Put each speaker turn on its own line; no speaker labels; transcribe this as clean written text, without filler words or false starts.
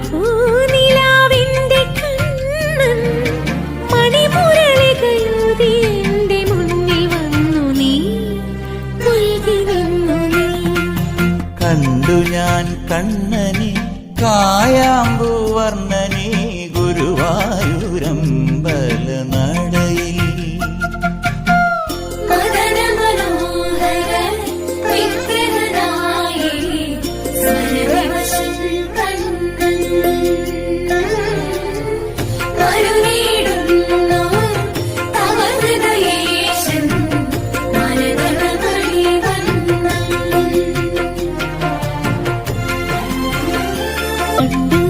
പൂനിലാവിന്റെ കണ്ണൻ മണിമുരളികയൂതി എന്റെ മുന്നിൽ വന്നു നീ പുൽകി നിന്നു നീ.
കണ്ടു ഞാൻ കണ്ണനെ കായാമ്പു വർണ്ണനെ ഗുരുവായൂരമ്പല നടയിൽ.
കണ്ടു